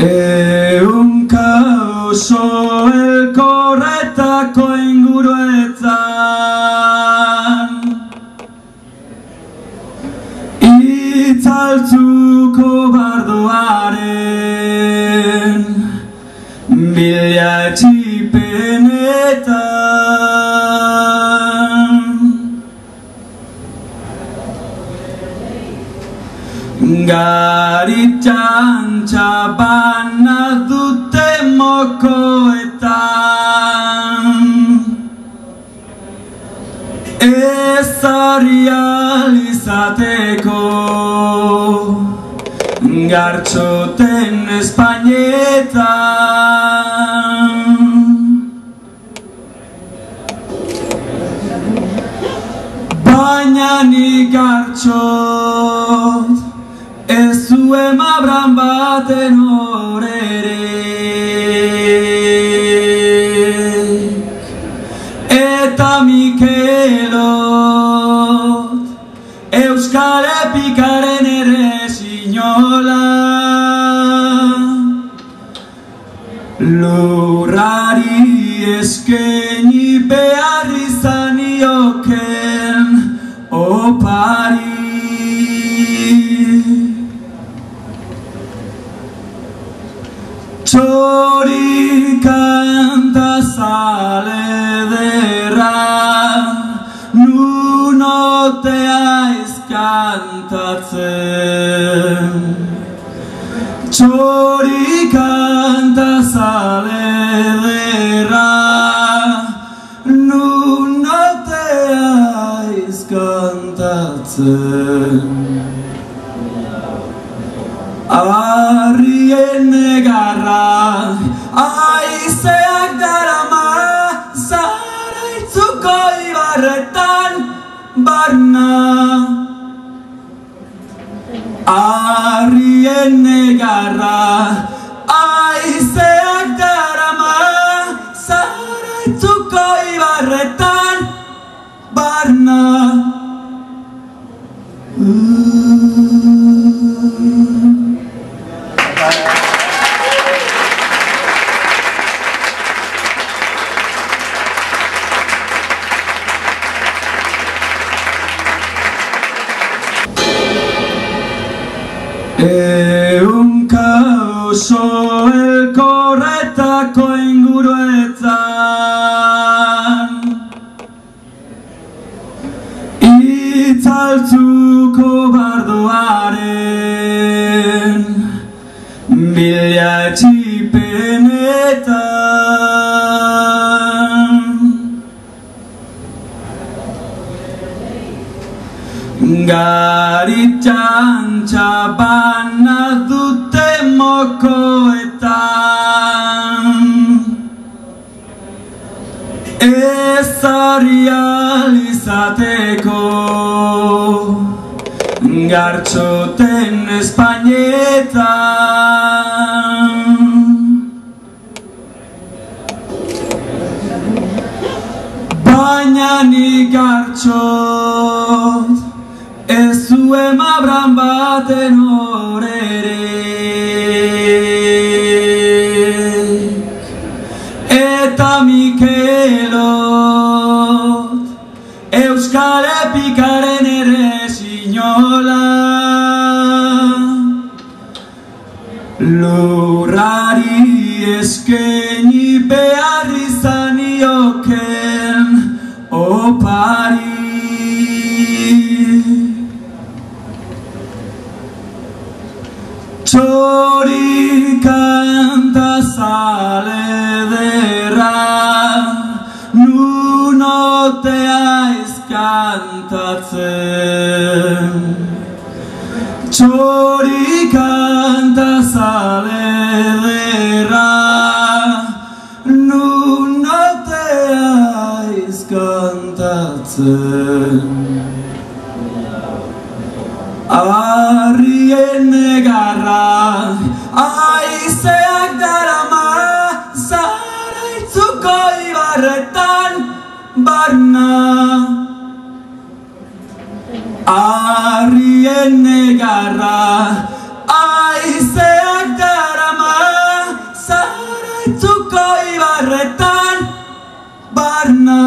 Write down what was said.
Ehunka oso elkorretako inguruetan itzaltzuko bardoaren bila etxipenetan garitxan txabana dute mokoetan ezari alizateko gartxoten espainetan baina nik gartxot ez zuen abran baten horerek eta Mikelot Euskal Epikaren ere sinola lurrari eskaini behar izan nioken opari txori kanta zale derra nunotea izkantatzen txori kanta zale derra nunotea izkantatzen Arrien negarra aizeak darama Zaraitzuko ibarretan barna Arrien negarra aizeak darama Zaraitzuko ibarretan barna Ehunka oso elkorretako inguruetan itzaltzuko bardoaren bila etxipenetan garitxan txabana dute mokoetan ezari alizateko gartxoten espainetan baina nik gartxot ez zuen abran baten horerek eta Mikelot Euskal Epikaren ere sinola lurrari eskaini behar izan nioken opari txori kanta zale derra nunotea izkantatzen txori kanta zale derra nunotea izkantatzen Arrien negarra aizeak darama Zaraitzuko ibarretan barna Arrien negarra aizeak darama ibarretan barna